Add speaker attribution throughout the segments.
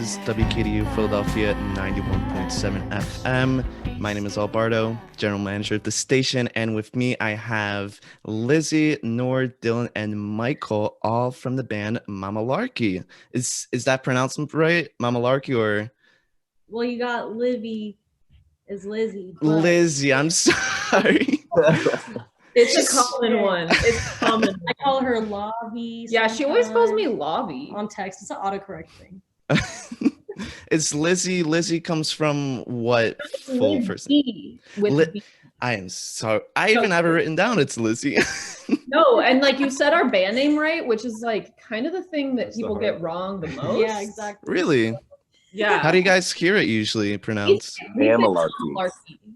Speaker 1: is WKDU Philadelphia 91.7 FM. My name is Alberto, general manager of the station, and with me I have Lizzie, Noor, Dylan, and Michael, all from the band Mamalarky. Is that pronounced right, Mamalarky, or?
Speaker 2: Well, you got Livvy as Lizzie.
Speaker 1: Lizzie, I'm sorry.
Speaker 3: It's a common one. It's common.
Speaker 2: I call her Lovvy.
Speaker 3: Yeah, she always calls me Lovvy.
Speaker 2: On text. It's an autocorrect thing.
Speaker 1: It's Lizzie. Lizzie comes from what full first name? I am sorry. I even have it written down. It's Lizzie.
Speaker 3: No, and like you said our band name right, which is like kind of the thing that people get wrong the most.
Speaker 2: Yeah, exactly.
Speaker 1: Really?
Speaker 3: Yeah.
Speaker 1: How do you guys hear it usually pronounced?
Speaker 3: Mamalarky.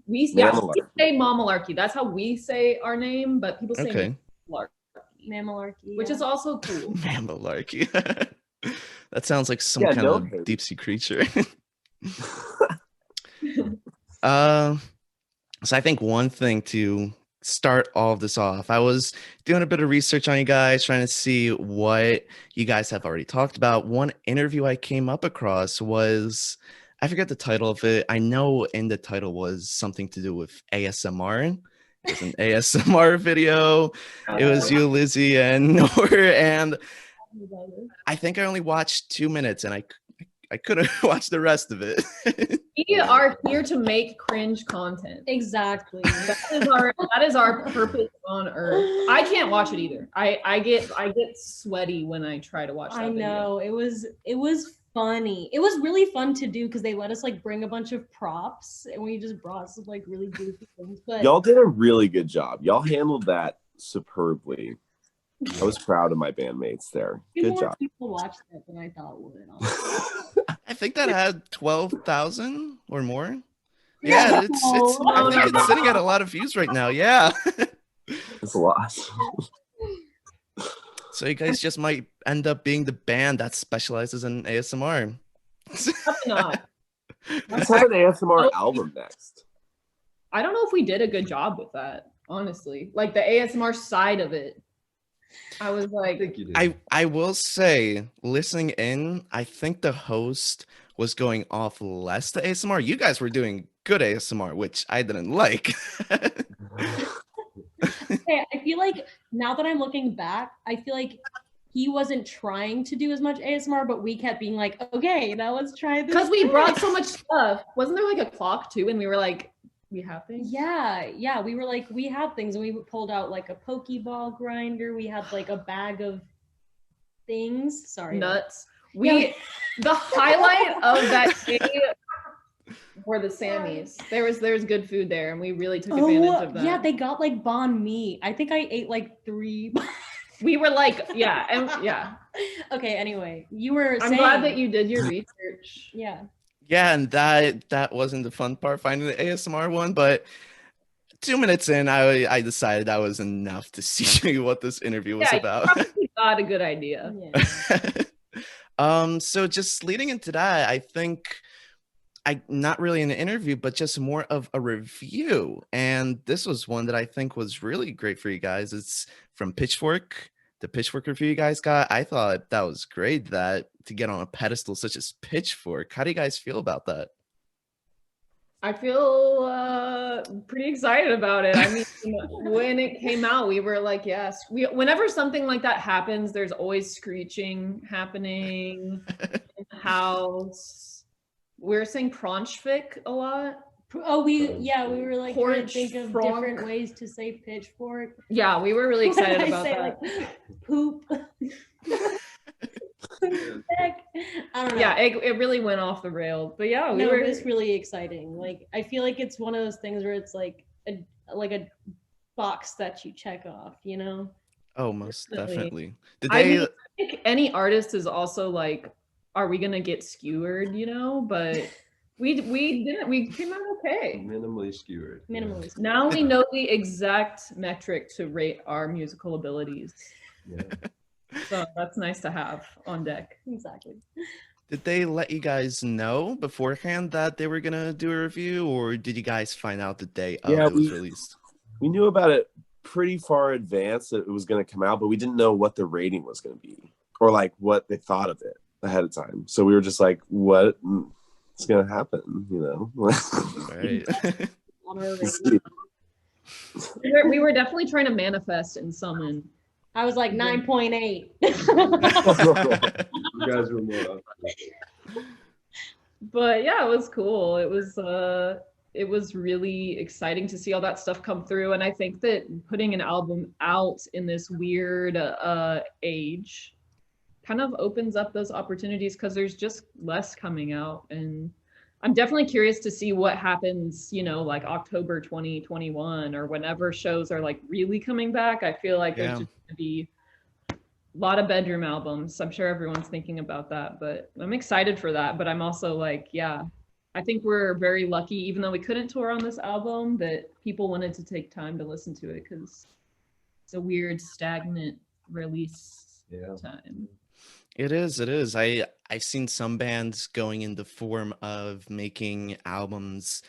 Speaker 3: We say Mamalarky. That's how we say our name, but people say
Speaker 2: Mamalarky,
Speaker 3: which is also cool.
Speaker 1: Mamalarky. That sounds like some kind of deep sea creature. So I think one thing to start all of this off, I was doing a bit of research on you guys, trying to see what you guys have already talked about. One interview I came up across was, I forget the title of it. I know in the title was something to do with ASMR. It was an ASMR video. It was you, Lizzie, and Noor, and I think I only watched 2 minutes, and I couldn't watch the rest of it.
Speaker 3: We are here to make cringe content.
Speaker 2: Exactly.
Speaker 3: That is our purpose on earth. I can't watch it either. I get sweaty when I try to watch that
Speaker 2: video. It was funny. It was really fun to do because they let us like bring a bunch of props and we just brought some like really goofy things. But
Speaker 4: y'all did a really good job. Y'all handled that superbly. I was proud of my bandmates there. Good job.
Speaker 2: People watched that than I thought would.
Speaker 1: I think that had 12,000 or more. Yeah, it's I think it's sitting at a lot of views right now. Yeah.
Speaker 4: It's a lot.
Speaker 1: So you guys just might end up being the band that specializes in ASMR.
Speaker 3: Probably not.
Speaker 4: Let's have an ASMR album next.
Speaker 3: I don't know if we did a good job with that, honestly. Like the ASMR side of it. I was like,
Speaker 1: I will say, listening in, I think the host was going off less to ASMR. You guys were doing good ASMR, which I didn't like.
Speaker 2: Hey, I feel like now that I'm looking back, I feel like he wasn't trying to do as much ASMR, but we kept being like, okay, now let's try this.
Speaker 3: Because we brought so much stuff. Wasn't there like a clock too? And we were like, we have things?
Speaker 2: Yeah. We were like, we have things. And we pulled out like a Pokeball grinder. We had like a bag of things. Sorry.
Speaker 3: Nuts. The highlight of that day were the Sammys. There was good food there and we really took advantage of that.
Speaker 2: Yeah, they got like banh mi. I think I ate like 3.
Speaker 3: We were like, yeah.
Speaker 2: Okay, anyway. I'm
Speaker 3: glad that you did your research.
Speaker 2: Yeah.
Speaker 1: Yeah, and that wasn't the fun part, finding the ASMR one, but 2 minutes in, I decided that was enough to see what this interview was about.
Speaker 3: You probably got a good idea.
Speaker 2: Yeah.
Speaker 1: So just leading into that, I think not really an interview, but just more of a review. And this was one that I think was really great for you guys. It's from Pitchfork. The Pitchfork review you guys got, I thought that was great, that to get on a pedestal such as Pitchfork. How do you guys feel about that?
Speaker 3: I feel pretty excited about it. I mean, when it came out, we were like, yes. Whenever something like that happens, there's always screeching happening in the house. We're saying Pronchvik a lot.
Speaker 2: Oh, we were like trying to think of different ways to say pitchfork.
Speaker 3: Yeah, we were really excited about that.
Speaker 2: Like, poop. I don't know.
Speaker 3: Yeah, it really went off the rails. But yeah,
Speaker 2: it was really exciting. Like I feel like it's one of those things where it's like a box that you check off, you know?
Speaker 1: Oh, most definitely.
Speaker 3: I think any artist is also like, are we gonna get skewered, you know? But we didn't. We came out okay.
Speaker 5: Minimally skewered.
Speaker 3: Now we know the exact metric to rate our musical abilities.
Speaker 5: Yeah.
Speaker 3: So that's nice to have on deck.
Speaker 2: Exactly.
Speaker 1: Did they let you guys know beforehand that they were gonna do a review, or did you guys find out the day it was released?
Speaker 4: We knew about it pretty far in advance that it was going to come out, but we didn't know what the rating was going to be or like what they thought of it. ahead of time. So we were just like, what is going to happen, you know?
Speaker 1: Right.
Speaker 2: On our radio.
Speaker 3: We were definitely trying to manifest and summon.
Speaker 2: I was like 9.8.
Speaker 5: You guys were more up.
Speaker 3: But yeah, it was cool. It was really exciting to see all that stuff come through. And I think that putting an album out in this weird age kind of opens up those opportunities because there's just less coming out. And I'm definitely curious to see what happens, you know, like October 2021 or whenever shows are like really coming back. I feel like there's just gonna be a lot of bedroom albums. I'm sure everyone's thinking about that, but I'm excited for that. But I'm also like, yeah, I think we're very lucky, even though we couldn't tour on this album, that people wanted to take time to listen to it because it's a weird stagnant release time.
Speaker 1: It is. It is. I've seen some bands going in the form of making albums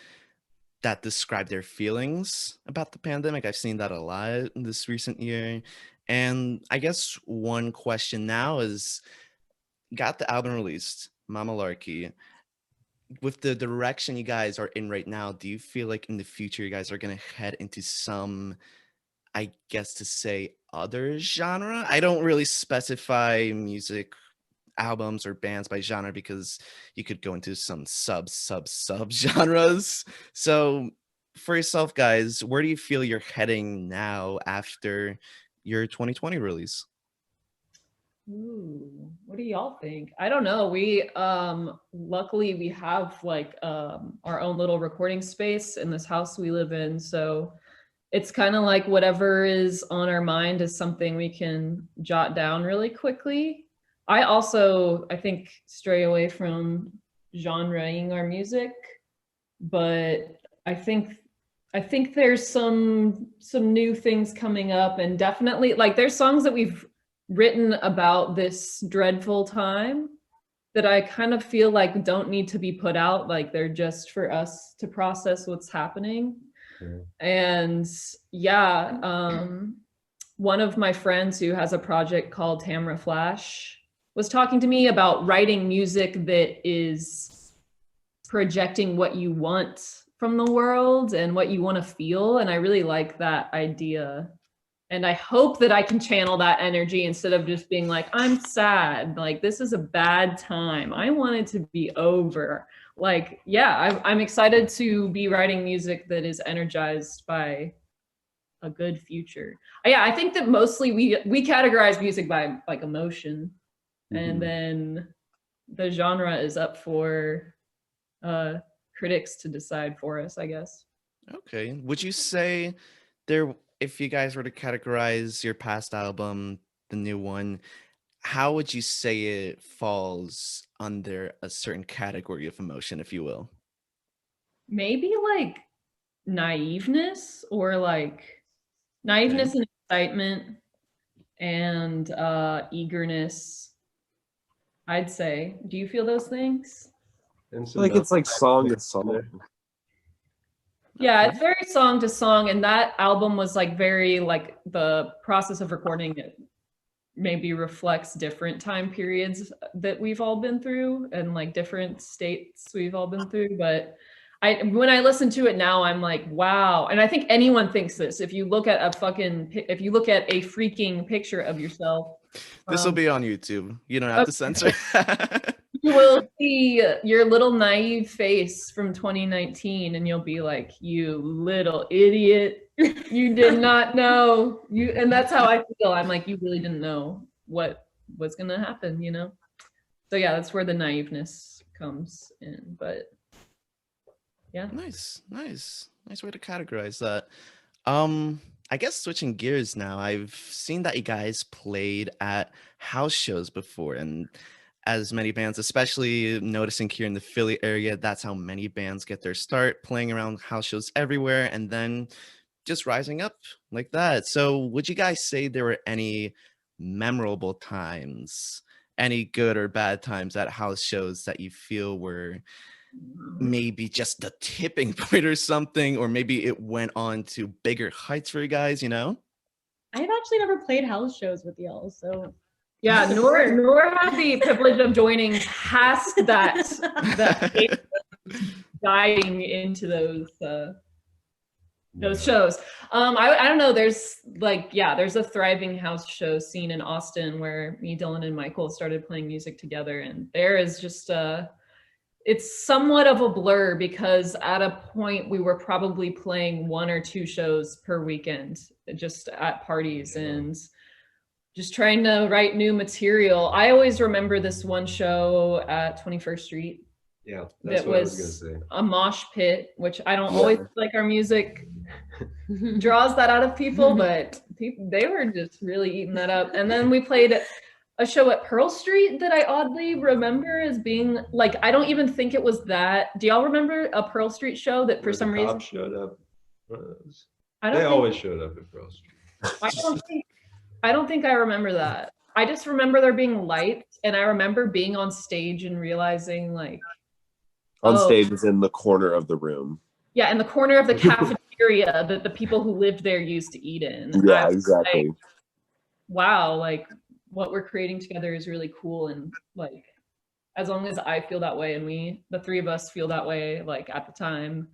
Speaker 1: that describe their feelings about the pandemic. I've seen that a lot in this recent year. And I guess one question now is, got the album released, Mamalarky. With the direction you guys are in right now, do you feel like in the future you guys are going to head into some, I guess to say, other genre? I don't really specify music albums or bands by genre because you could go into some sub genres. So for yourself, guys, where do you feel you're heading now after your 2020 release?
Speaker 3: Ooh, what do y'all think? I don't know. We luckily we have like our own little recording space in this house we live in, so it's kind of like whatever is on our mind is something we can jot down really quickly. I think stray away from genreing our music, but I think there's some new things coming up, and definitely like there's songs that we've written about this dreadful time that I kind of feel like don't need to be put out, like they're just for us to process what's happening. And yeah, one of my friends who has a project called Tamra Flash was talking to me about writing music that is projecting what you want from the world and what you want to feel, and I really like that idea. And I hope that I can channel that energy instead of just being like, I'm sad, like this is a bad time, I want it to be over. Like, yeah, I'm excited to be writing music that is energized by a good future. Yeah, I think that mostly we categorize music by like emotion, and then the genre is up for critics to decide for us, I guess.
Speaker 1: Okay. Would you say if you guys were to categorize your past album, the new one, how would you say it falls under a certain category of emotion, if you will?
Speaker 3: Maybe like naiveness, or like naiveness and excitement and eagerness, I'd say. Do you feel those things?
Speaker 4: Like it's like song to song.
Speaker 3: Yeah, it's very song to song, and that album was like very like the process of recording it maybe reflects different time periods that we've all been through and like different states we've all been through. But when I listen to it now, I'm like, wow. And I think anyone thinks this. If you look at a freaking picture of yourself,
Speaker 1: this will be on YouTube. You don't have to censor.
Speaker 3: You will see your little naive face from 2019, and you'll be like, you little idiot, you did not know. And that's how I feel. I'm like, you really didn't know what was gonna happen, you know? So yeah, that's where the naiveness comes in. But yeah.
Speaker 1: Nice way to categorize that. I guess switching gears now, I've seen that you guys played at house shows before, and as many bands, especially noticing here in the Philly area, that's how many bands get their start, playing around house shows everywhere and then just rising up like that. So would you guys say there were any memorable times, any good or bad times at house shows that you feel were maybe just the tipping point or something, or maybe it went on to bigger heights for you guys, you know?
Speaker 2: I've actually never played house shows with y'all, so
Speaker 3: Yeah, Noor had the privilege of joining past that diving into those shows. I don't know. There's there's a thriving house show scene in Austin where me, Dylan, and Michael started playing music together, and there is just it's somewhat of a blur because at a point we were probably playing 1 or 2 shows per weekend just at parties and just trying to write new material. I always remember this one show at 21st Street.
Speaker 5: Yeah, that's what I was gonna say.
Speaker 3: A mosh pit, which I don't always like our music draws that out of people, but they were just really eating that up. And then we played a show at Pearl Street that I oddly remember as being like, I don't even think it was that. Do y'all remember a Pearl Street show that for some reason
Speaker 5: showed up?
Speaker 3: They
Speaker 5: always showed up at Pearl Street.
Speaker 3: I don't think I remember that. I just remember there being lights, and I remember being on stage and realizing like
Speaker 4: on stage is in the corner of the room.
Speaker 3: Yeah, in the corner of the cafeteria that the people who lived there used to eat in.
Speaker 4: Yeah, exactly.
Speaker 3: Like, wow, like what we're creating together is really cool, and like as long as I feel that way and the 3 of us feel that way, like at the time,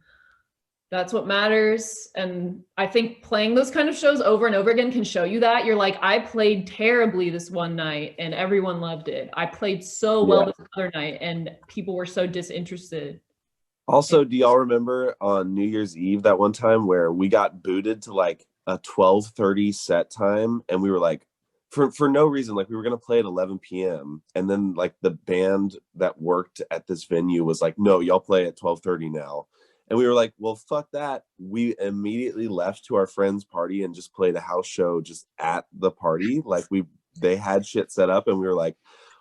Speaker 3: that's what matters. And I think playing those kind of shows over and over again can show you that. You're like, I played terribly this one night and everyone loved it. I played so well this other night and people were so disinterested.
Speaker 4: Also, do y'all remember on New Year's Eve that one time where we got booted to like a 12:30 set time, and we were like, for no reason, like we were gonna play at 11 p.m. and then like the band that worked at this venue was like, no, y'all play at 12:30 now. And we were like, well, fuck that. We immediately left to our friend's party and just played a house show just at the party. Like they had shit set up, and we were like,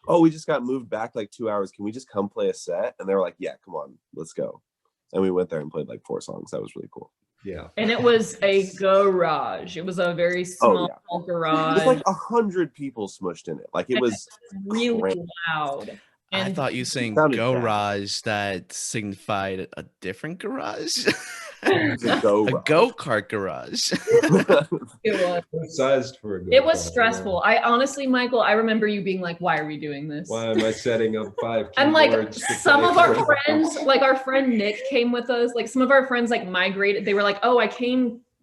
Speaker 4: oh, we just got moved back like 2 hours. Can we just come play a set? And they were like, yeah, come on, let's go. And we went there and played like 4 songs. That was really cool.
Speaker 5: Yeah.
Speaker 3: And it was a garage. It was a very small garage.
Speaker 4: It was like 100 people smushed in it. Like it was
Speaker 3: really loud.
Speaker 1: And I thought you saying garage that signified a different garage. A go-kart garage.
Speaker 3: It was
Speaker 5: sized for a go-kart.
Speaker 3: It was stressful. I honestly, Michael, I remember you being like, why are we doing this?
Speaker 5: Why am I setting up 5 keyboards?
Speaker 3: And like some of our friends, like our friend Nick came with us. Like some of our friends like migrated. They were like, oh,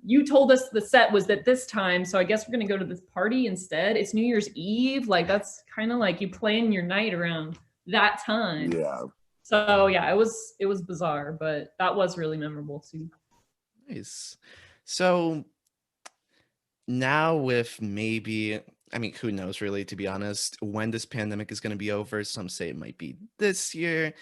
Speaker 3: you told us the set was at this time, so I guess we're gonna go to this party instead. It's New Year's Eve. Like that's kind of like you plan your night around that time.
Speaker 4: Yeah.
Speaker 3: So yeah, it was bizarre, but that was really memorable too.
Speaker 1: Nice. So now with maybe, I mean, who knows really, to be honest, when this pandemic is going to be over. Some say it might be this year,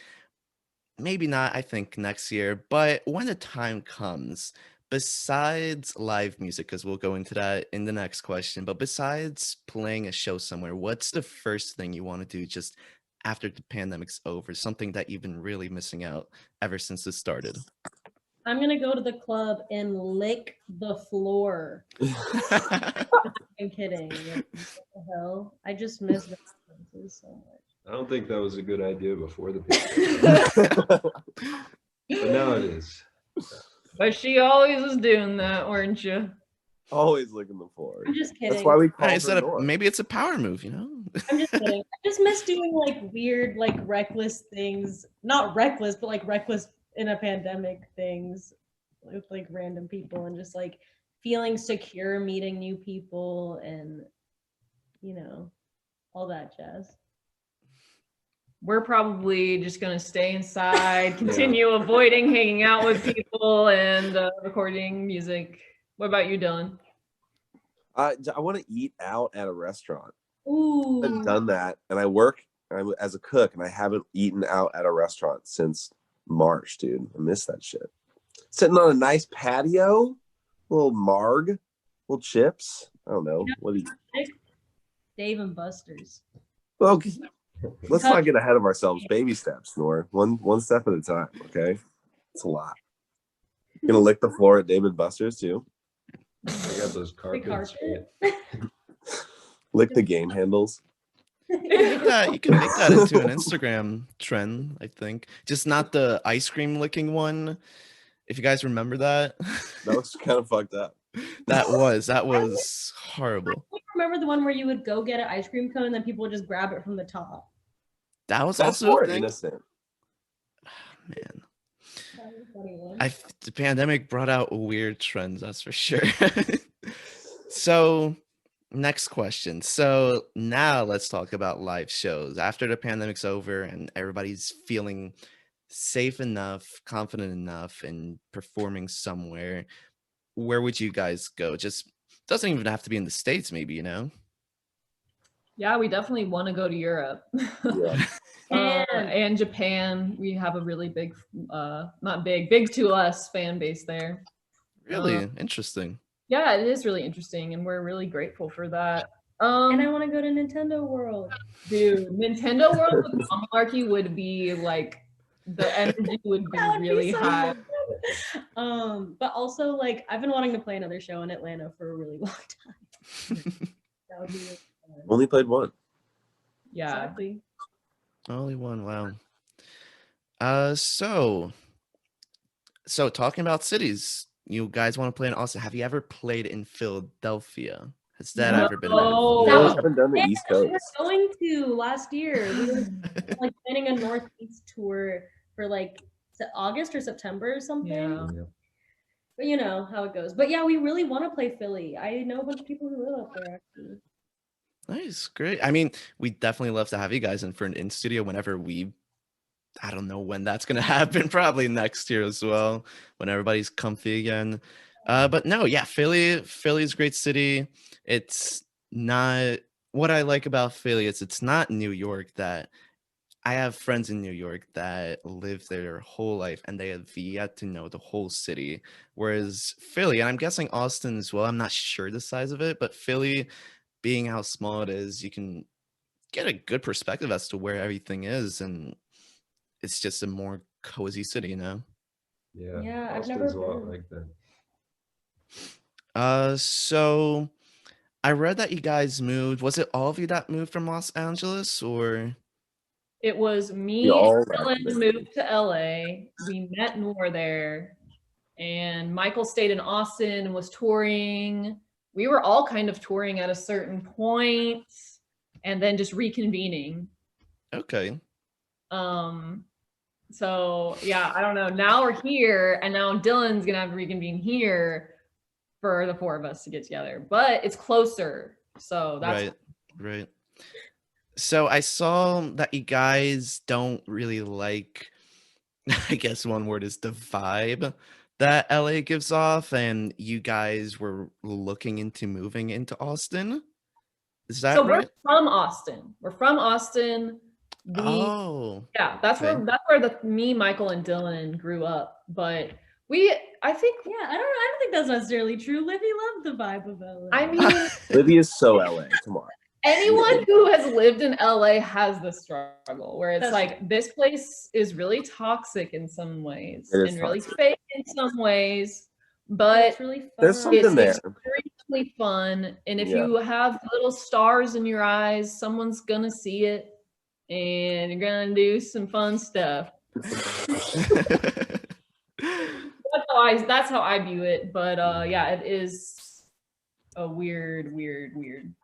Speaker 1: maybe not, I think next year. But when the time comes, besides live music, because we'll go into that in the next question, but besides playing a show somewhere, what's the first thing you want to do just after the pandemic's over? Something that you've been really missing out ever since it started?
Speaker 2: I'm gonna go to the club and lick the floor. I'm kidding. What the hell? I just miss the so much.
Speaker 5: I don't think that was a good idea before the pandemic. But now it is.
Speaker 3: But she always was doing that, weren't you?
Speaker 4: Always licking the floor.
Speaker 2: I'm just kidding.
Speaker 4: That's why we call it
Speaker 1: maybe it's a power move, you know?
Speaker 2: I'm just kidding. I just miss doing like weird, like reckless things. Not reckless, but like reckless in a pandemic things with like random people and just like feeling secure, meeting new people and, you know, all that jazz.
Speaker 3: We're probably just going to stay inside, continue avoiding hanging out with people and recording music. What about you, Dylan?
Speaker 4: I want to eat out at a restaurant.
Speaker 2: Ooh.
Speaker 4: I've done that, and I work as a cook, and I haven't eaten out at a restaurant since March, dude. I miss that shit. Sitting on a nice patio, little marg, little chips. I don't know. What do you?
Speaker 2: Dave and Buster's.
Speaker 4: Well, let's not get ahead of ourselves. Baby steps, Noor. One step at a time. Okay, it's a lot. You're gonna lick the floor at Dave and Buster's too.
Speaker 5: I got those carpets.
Speaker 4: Lick the game handles.
Speaker 1: You can make that into an Instagram trend, I think. Just not the ice cream licking one. If you guys remember that.
Speaker 4: That was kind of fucked up.
Speaker 1: That was horrible.
Speaker 2: I remember the one where you would go get an ice cream cone and then people would just grab it from the top.
Speaker 1: That was
Speaker 4: That's
Speaker 1: also
Speaker 4: more
Speaker 1: a thing.
Speaker 4: innocent.
Speaker 1: Man,
Speaker 2: That was a funny one.
Speaker 1: the pandemic brought out weird trends, that's for sure. So, next question. So now let's talk about live shows. After the pandemic's over and everybody's feeling safe enough, confident enough, and performing somewhere, where would you guys go? Just doesn't even have to be in the States, maybe, you know?
Speaker 3: Yeah, we definitely want to go to Europe.
Speaker 4: Yeah.
Speaker 3: And Japan. We have a really big, not big, big to us fan base there.
Speaker 1: Really interesting.
Speaker 3: Yeah, it is really interesting, and we're really grateful for that.
Speaker 2: And I want to go to Nintendo World.
Speaker 3: Dude, Nintendo World with Mamalarky would be like, the energy would be
Speaker 2: That would be
Speaker 3: really
Speaker 2: so
Speaker 3: high.
Speaker 2: fun. But also, like, I've been wanting to play another show in Atlanta for a really long time. That would be really fun.
Speaker 4: Only played one.
Speaker 3: Yeah.
Speaker 2: Exactly.
Speaker 1: Only one, wow. So talking about cities, you guys want to play in Austin. Have you ever played in Philadelphia? Has that
Speaker 3: No.
Speaker 1: ever been an
Speaker 4: We
Speaker 3: Oh.
Speaker 2: That
Speaker 4: always
Speaker 2: was-
Speaker 4: haven't done the
Speaker 2: Yeah,
Speaker 4: East
Speaker 2: we were
Speaker 4: Coast.
Speaker 2: going to last year. We were like planning a Northeast tour for like August or September or something.
Speaker 3: Yeah.
Speaker 2: But you know how it goes. But yeah, we really want to play Philly. I know a bunch of people who live up there actually.
Speaker 1: Nice, great. I mean, we definitely love to have you guys in for an in studio whenever I don't know when that's gonna happen, probably next year as well, when everybody's comfy again. But no, yeah, Philly's a great city. It's not what I like about Philly is it's not New York. That I have friends in New York that live their whole life and they have yet to know the whole city. Whereas Philly, and I'm guessing Austin as well, I'm not sure the size of it, but Philly, being how small it is, you can get a good perspective as to where everything is, and it's just a more cozy city, you know?
Speaker 5: Yeah,
Speaker 2: Yeah, I've
Speaker 5: Austin's
Speaker 2: never
Speaker 5: a lot
Speaker 2: been.
Speaker 5: like that.
Speaker 1: So I read that you guys moved. Was it all of you that moved from Los Angeles, or?
Speaker 3: It was me
Speaker 4: We all
Speaker 3: and
Speaker 4: left
Speaker 3: Dylan
Speaker 4: there.
Speaker 3: moved to LA. We met Noor there, and Michael stayed in Austin and was touring. We were all kind of touring at a certain point, and then just reconvening.
Speaker 1: Okay.
Speaker 3: So yeah, I don't know. Now we're here, and now Dylan's gonna have to reconvene here for the four of us to get together. But it's closer, so that's
Speaker 1: Right. So I saw that you guys don't really like, I guess one word is the vibe that LA gives off, and you guys were looking into moving into Austin. Is that
Speaker 3: so
Speaker 1: right?
Speaker 3: we're from Austin. We're from Austin.
Speaker 1: Oh,
Speaker 3: Yeah, that's
Speaker 1: okay.
Speaker 3: where me, Michael, and Dylan grew up. But I think,
Speaker 2: Yeah, I don't think that's necessarily true. Livvy loved the vibe of LA.
Speaker 3: I mean,
Speaker 4: Livvy is so LA. Come on.
Speaker 3: anyone who has lived in LA has this struggle where it's
Speaker 2: That's
Speaker 3: like this place is really toxic in some ways
Speaker 4: It is
Speaker 3: and really
Speaker 4: toxic.
Speaker 3: fake in some ways,
Speaker 2: But
Speaker 3: but
Speaker 2: it's really fun.
Speaker 4: There's something
Speaker 3: it's
Speaker 4: there.
Speaker 3: extremely fun. And if
Speaker 4: Yeah.
Speaker 3: you have little stars in your eyes, someone's gonna see it and you're gonna do some fun stuff. That's how I view it. But yeah, it is a weird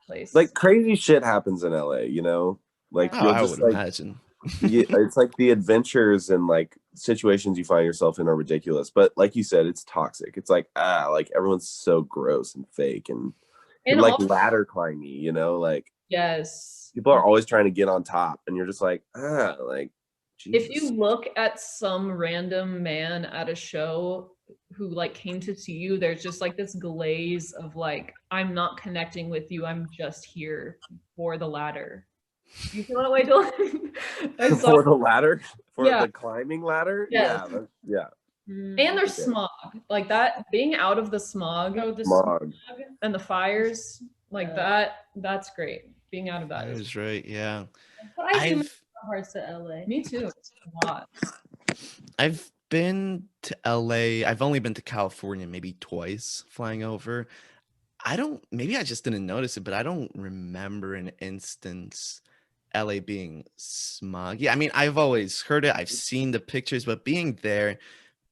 Speaker 3: place.
Speaker 4: Like crazy shit happens in LA, you know? Like
Speaker 1: Oh,
Speaker 4: you'll
Speaker 1: I
Speaker 4: just
Speaker 1: would
Speaker 4: like
Speaker 1: imagine.
Speaker 4: it's like the adventures and like situations you find yourself in are ridiculous. But like you said, it's toxic. It's like like everyone's so gross and fake and like
Speaker 3: also,
Speaker 4: ladder climby, you know, like
Speaker 3: yes,
Speaker 4: people are always trying to get on top and you're just like, like Jesus.
Speaker 3: if you look at some random man at a show who like came to see you, there's just like this glaze of like, I'm not connecting with you, I'm just here for the ladder. You feel that way, Dylan? And so-
Speaker 4: for the ladder, for
Speaker 3: Yeah.
Speaker 4: the climbing ladder.
Speaker 3: Yes.
Speaker 4: Yeah.
Speaker 2: Mm.
Speaker 3: and there's
Speaker 4: Okay.
Speaker 3: smog, like that, being out of the smog
Speaker 2: Oh, the
Speaker 4: Smog.
Speaker 2: smog.
Speaker 3: and the fires, like
Speaker 2: Yeah.
Speaker 3: that's great. Being out of that
Speaker 1: That
Speaker 3: is
Speaker 1: is right, yeah.
Speaker 2: But I do miss
Speaker 1: I've
Speaker 2: the parts of LA.
Speaker 3: me too. A lot.
Speaker 1: I've been to LA. I've only been to California maybe twice flying over. Maybe I just didn't notice it, but I don't remember an instance LA being smoggy. I mean, I've always heard it, I've seen the pictures, but being there,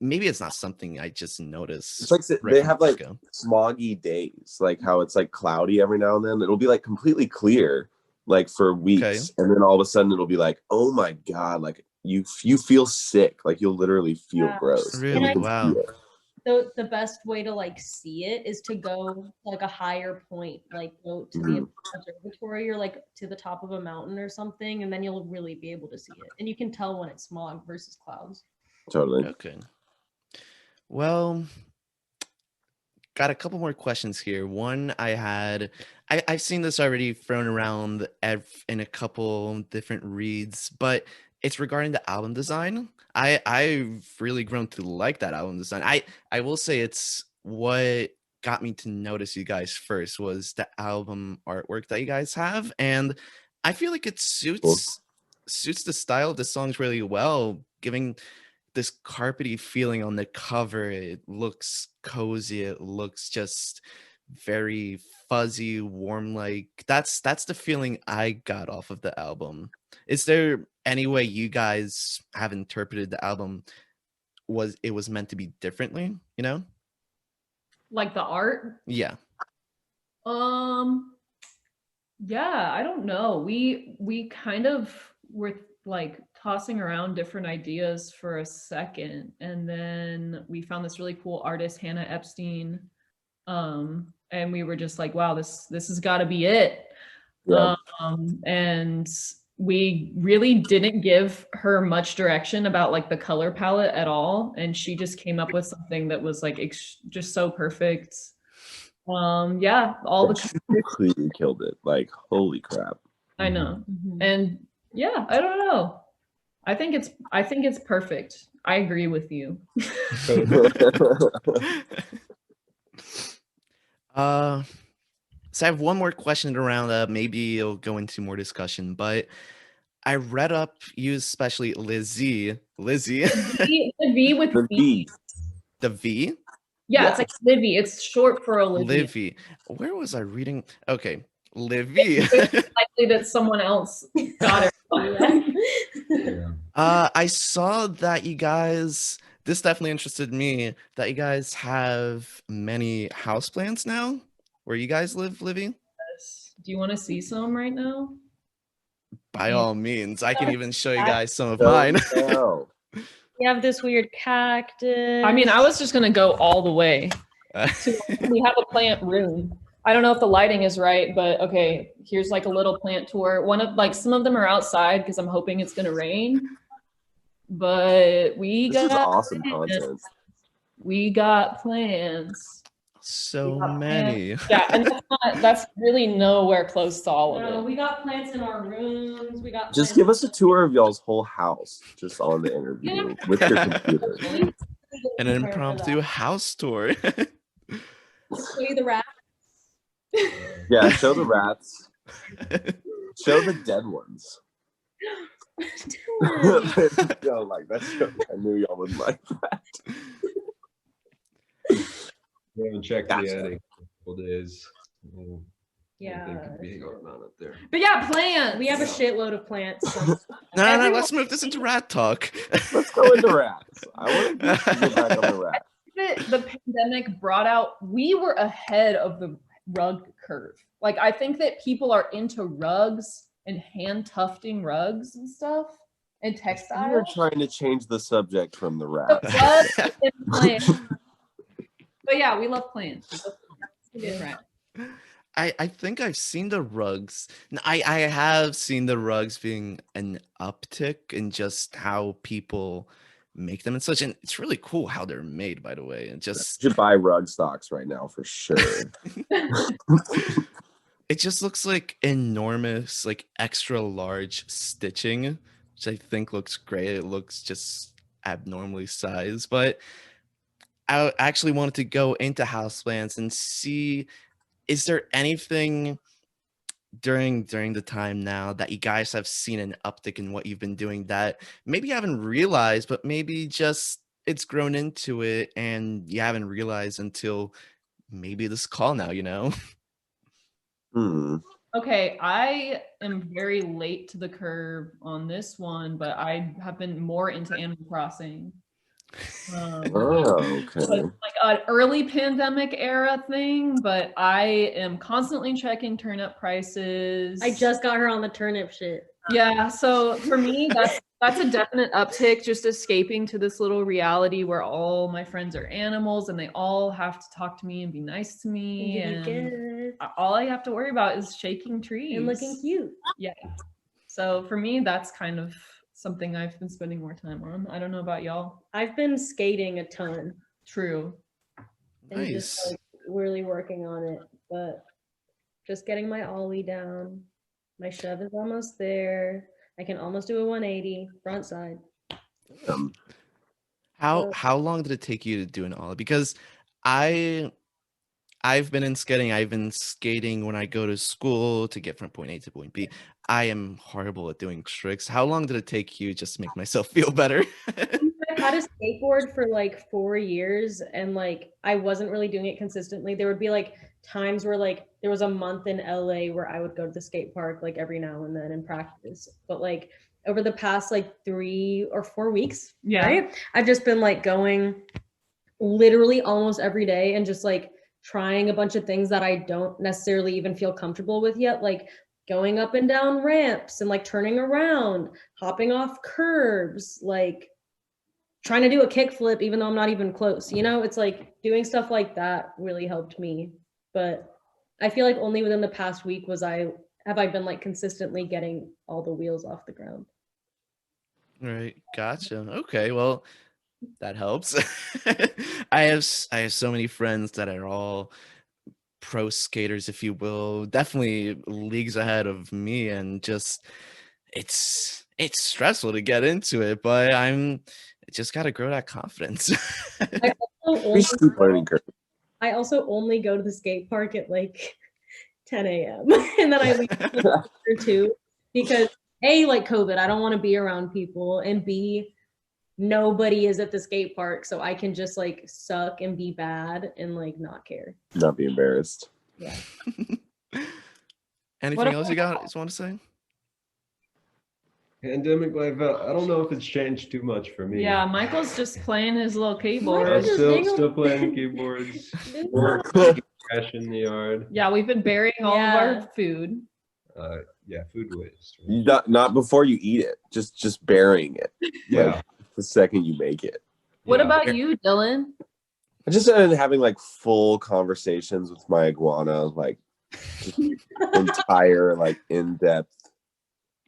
Speaker 1: maybe it's not something I just noticed.
Speaker 4: It's like
Speaker 1: right
Speaker 4: they
Speaker 1: from
Speaker 4: have
Speaker 1: the
Speaker 4: like
Speaker 1: get-go.
Speaker 4: smoggy days, like how it's like cloudy every now and then. It'll be like completely clear, like for weeks, and then all of a sudden it'll be like, oh my god, like you feel sick, like you'll literally feel gross. And
Speaker 1: Really?
Speaker 4: you can
Speaker 1: Wow.
Speaker 4: see it.
Speaker 2: The best way to like see it is to go to like a higher point, like go to the observatory or like to the top of a mountain or something, and then you'll really be able to see it. And you can tell when it's smog versus clouds.
Speaker 4: Totally.
Speaker 1: Okay. Well, got a couple more questions here. One I've seen this already thrown around in a couple different reads, but it's regarding the album design. I've really grown to like that album design. I will say it's what got me to notice you guys first was the album artwork that you guys have, and I feel like it suits the style of the songs really well, giving this carpety feeling on the cover. It looks cozy. It looks just very fuzzy, warm. Like that's the feeling I got off of the album. Is there any way you guys have interpreted the album was meant to be differently, you know?
Speaker 3: Like the art?
Speaker 1: Yeah.
Speaker 3: Yeah, I don't know. We kind of were like tossing around different ideas for a second, and then we found this really cool artist, Hannah Epstein. And we were just like, wow, this has got to be it.
Speaker 4: Yeah.
Speaker 3: And we really didn't give her much direction about like the color palette at all, and she just came up with something that was like just so perfect. Yeah, all the
Speaker 4: She completely killed it. Like, holy crap.
Speaker 3: I know.
Speaker 2: Mhm.
Speaker 3: And yeah, I don't know. I think it's perfect. I agree with you.
Speaker 1: So I have one more question around maybe it'll go into more discussion, but I read up you, especially Lizzie.
Speaker 3: The V with
Speaker 4: The
Speaker 3: V.
Speaker 4: V.
Speaker 1: The V?
Speaker 3: Yeah, it's like Livvy. It's short for Olivia.
Speaker 1: Livvy. Where was I reading? Okay. Livvy.
Speaker 3: It's likely that someone else got it.
Speaker 5: Yeah.
Speaker 1: I saw that you guys, this definitely interested me, that you guys have many houseplants now. Where you guys live, Livvy?
Speaker 3: Do you want to see some right now?
Speaker 1: By all means. I can even show you guys some of
Speaker 4: No,
Speaker 1: mine.
Speaker 4: no.
Speaker 2: We have this weird cactus.
Speaker 3: I mean, I was just gonna go all the way. We have a plant room. I don't know if the lighting is right, but okay, here's like a little plant tour. Some of them are outside because I'm hoping it's gonna rain. But
Speaker 4: This is awesome content.
Speaker 3: We got plants.
Speaker 1: So
Speaker 3: We got
Speaker 1: many.
Speaker 3: plants. Yeah, and that's really nowhere close to all of
Speaker 2: No,
Speaker 3: it.
Speaker 2: we got plants in our rooms. We got
Speaker 4: Just
Speaker 2: plants
Speaker 4: give us a tour of y'all's whole house, just on the interview with your computer.
Speaker 1: An impromptu house tour.
Speaker 2: Show you the rat.
Speaker 4: Yeah, show the rats. Show the dead ones. Yo, like that's. I knew y'all would like that.
Speaker 5: We haven't checked
Speaker 4: Gotcha.
Speaker 5: the attic in a couple days. We'll
Speaker 2: Yeah.
Speaker 5: think it'd be going on up there.
Speaker 3: But yeah, plants.
Speaker 2: We have a shitload of plants. So
Speaker 1: No, let's move this into rat talk.
Speaker 4: Let's go into rats. I want to go back on the rats.
Speaker 3: The pandemic brought out, we were ahead of the rug curve. Like, I think that people are into rugs and hand tufting rugs and stuff and
Speaker 4: We were
Speaker 3: textiles.
Speaker 4: trying to change the subject from the
Speaker 3: The
Speaker 4: rats.
Speaker 3: rugs and plants. But yeah, we love plants. We love plants. We did right.
Speaker 1: I think I've seen the rugs. I have seen the rugs being an uptick in just how people make them and such, and it's really cool how they're made, by the way. And just
Speaker 4: You should buy rug stocks right now for sure.
Speaker 1: it just looks like enormous, like extra large stitching, which I think looks great. It looks just abnormally sized, but I actually wanted to go into houseplants and see, is there anything during the time now that you guys have seen an uptick in what you've been doing that maybe you haven't realized, but maybe just it's grown into it and you haven't realized until maybe this call now, you know?
Speaker 3: Okay, I am very late to the curve on this one, but I have been more into Animal Crossing.
Speaker 4: Oh,
Speaker 3: So
Speaker 4: okay.
Speaker 3: it's like an early pandemic era thing, but I am constantly checking turnip prices.
Speaker 2: I just got her on the turnip shit.
Speaker 3: Yeah, so for me, that's a definite uptick, just escaping to this little reality where all my friends are animals and they all have to talk to me and be nice to me.
Speaker 2: And give you
Speaker 3: And
Speaker 2: gifts
Speaker 3: all I have to worry about is shaking trees.
Speaker 2: and looking cute.
Speaker 3: Yeah. So for me, that's kind of something I've been spending more time on. I don't know about y'all.
Speaker 2: I've been skating a ton
Speaker 3: True.
Speaker 2: and just
Speaker 1: Nice.
Speaker 2: like really working on it, but just getting my ollie down. My shove is almost there. I can almost do a 180 front side.
Speaker 1: How long did it take you to do an ollie? Because I've been in skating. I've been skating when I go to school to get from point A to point B. I am horrible at doing tricks. How long did it take you just to make myself feel better?
Speaker 2: I've had a skateboard for like 4 years and like I wasn't really doing it consistently. There would be like times where like there was a month in LA where I would go to the skate park like every now and then and practice. But like over the past like 3 or 4 weeks,
Speaker 3: Yeah.
Speaker 2: right? I've just been like going literally almost every day and just like trying a bunch of things that I don't necessarily even feel comfortable with yet, like going up and down ramps and like turning around, hopping off curbs, like trying to do a kickflip even though I'm not even close. You know, it's like doing stuff like that really helped me. But I feel like only within the past week have I been like consistently getting all the wheels off the ground.
Speaker 1: Right. Gotcha. Okay. Well, that helps. I have so many friends that are all pro skaters, if you will, definitely leagues ahead of me, and just it's stressful to get into it, but I just gotta grow that confidence.
Speaker 2: I also only go to the skate park at like 10 a.m. and then I leave after 2 because A, like COVID, I don't want to be around people, and B, nobody is at the skate park, so I can just like suck and be bad and like not care.
Speaker 4: Not be embarrassed.
Speaker 2: Yeah.
Speaker 1: Anything else you want to say?
Speaker 5: Pandemic life, I don't know if it's changed too much for me.
Speaker 3: Yeah, Michael's just playing his little keyboard.
Speaker 5: I'm
Speaker 2: Michael's
Speaker 5: still playing keyboards. Trash in the yard.
Speaker 3: Yeah, we've been burying all of our food.
Speaker 5: Yeah, food waste.
Speaker 4: Not before you eat it. Just burying it.
Speaker 5: Yeah.
Speaker 4: Like, the second you make it.
Speaker 3: What
Speaker 5: Yeah.
Speaker 3: about you, Dylan?
Speaker 4: I just started having like full conversations with my iguana, like entire like in-depth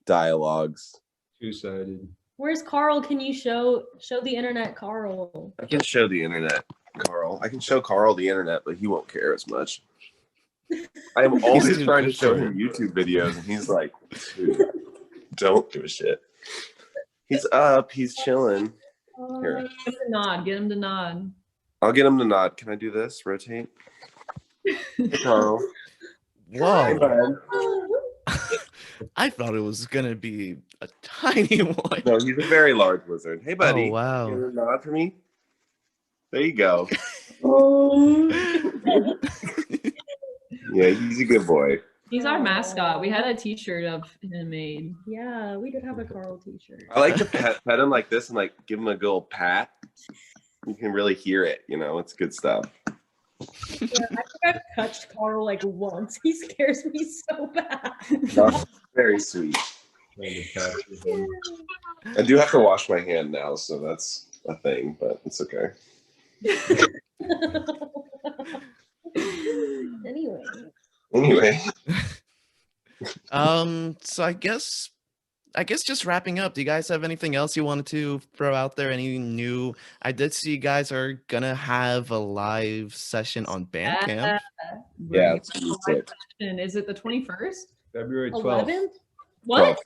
Speaker 4: dialogues.
Speaker 5: Two-sided.
Speaker 2: Where's Carl? Can you show the internet, Carl?
Speaker 4: I can show the internet, Carl. I can show Carl the internet, but he won't care as much. I'm always
Speaker 1: too
Speaker 4: trying to
Speaker 1: good
Speaker 4: show
Speaker 1: for
Speaker 4: him YouTube videos, and he's like, dude, don't give a shit. He's up. He's chilling. Here.
Speaker 3: Get him to nod. Get him to nod.
Speaker 4: I'll get him to nod. Can I do this? Rotate. Hey, Carl. Hey,
Speaker 1: Whoa.
Speaker 4: bud.
Speaker 1: I thought it was gonna be a tiny one.
Speaker 4: No, he's a very large lizard. Hey, buddy.
Speaker 1: Oh, wow.
Speaker 4: You want a nod for me? There you go. Yeah, he's a good boy.
Speaker 3: He's our mascot. We had a t-shirt of him made.
Speaker 2: Yeah, we did have a Carl t-shirt.
Speaker 4: I like to pet him like this and like give him a good old pat. You can really hear it, you know, it's good stuff.
Speaker 2: Yeah, I think I've touched Carl like once. He scares me so bad.
Speaker 4: That's very sweet.
Speaker 5: Trying to capture him.
Speaker 4: I do have to wash my hand now, so that's a thing, but it's okay.
Speaker 2: Anyway.
Speaker 1: So I guess just wrapping up, do you guys have anything else you wanted to throw out there? Any new? I did see you guys are gonna have a live session on Bandcamp.
Speaker 4: Yeah, it's gonna be sick.
Speaker 3: Is it the 21st?
Speaker 5: February 12th.
Speaker 2: 11th?
Speaker 3: What?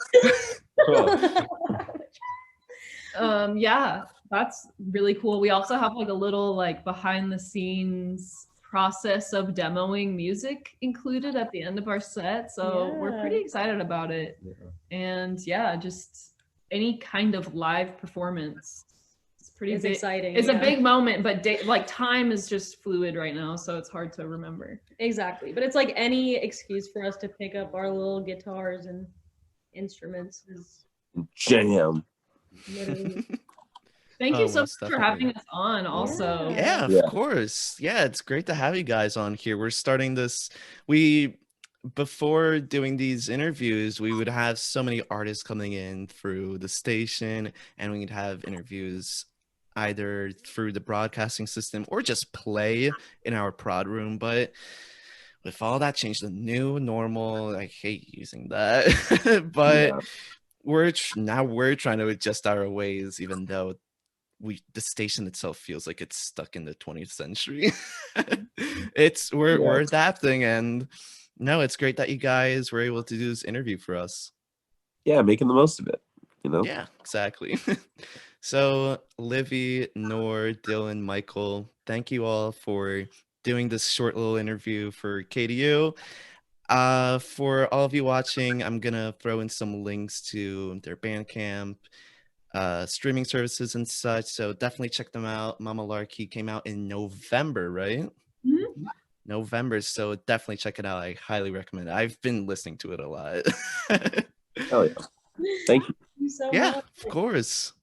Speaker 5: 12th.
Speaker 3: Yeah, that's really cool. We also have like a little like behind the scenes process of demoing music included at the end of our set. So we're pretty excited about it.
Speaker 5: Yeah.
Speaker 3: And yeah, just any kind of live performance. It's pretty big.
Speaker 2: Exciting.
Speaker 3: It's a big moment, but like time is just fluid right now, so it's hard to remember.
Speaker 2: Exactly. But it's like any excuse for us to pick up our little guitars and instruments is
Speaker 4: Jam.
Speaker 2: literally
Speaker 3: Thank
Speaker 1: Oh,
Speaker 3: you so much
Speaker 1: most
Speaker 3: for having
Speaker 1: definitely.
Speaker 3: us on also.
Speaker 1: Yeah, of
Speaker 4: Yeah.
Speaker 1: course. Yeah, it's great to have you guys on here. We're starting this. We Before doing these interviews, we would have so many artists coming in through the station, and we'd have interviews either through the broadcasting system or just play in our prod room. But with all that changed, the new normal, I hate using that. But
Speaker 4: Yeah.
Speaker 1: now we're trying to adjust our ways, even though the station itself feels like it's stuck in the 20th century. We're
Speaker 4: Yeah.
Speaker 1: adapting, and no, it's great that you guys were able to do this interview for us.
Speaker 4: Yeah, making the most of it, you know?
Speaker 1: Yeah, exactly. So Livvy, Noor, Dylan, Michael, thank you all for doing this short little interview for KDU. For all of you watching, I'm gonna throw in some links to their Bandcamp, streaming services and such. So definitely check them out. Mamalarky came out in November, right?
Speaker 3: Mhm.
Speaker 1: November. So definitely check it out. I highly recommend it. I've been listening to it a lot.
Speaker 4: Hell yeah. Thank you.
Speaker 2: Thank you so
Speaker 1: Yeah,
Speaker 2: much.
Speaker 1: of course.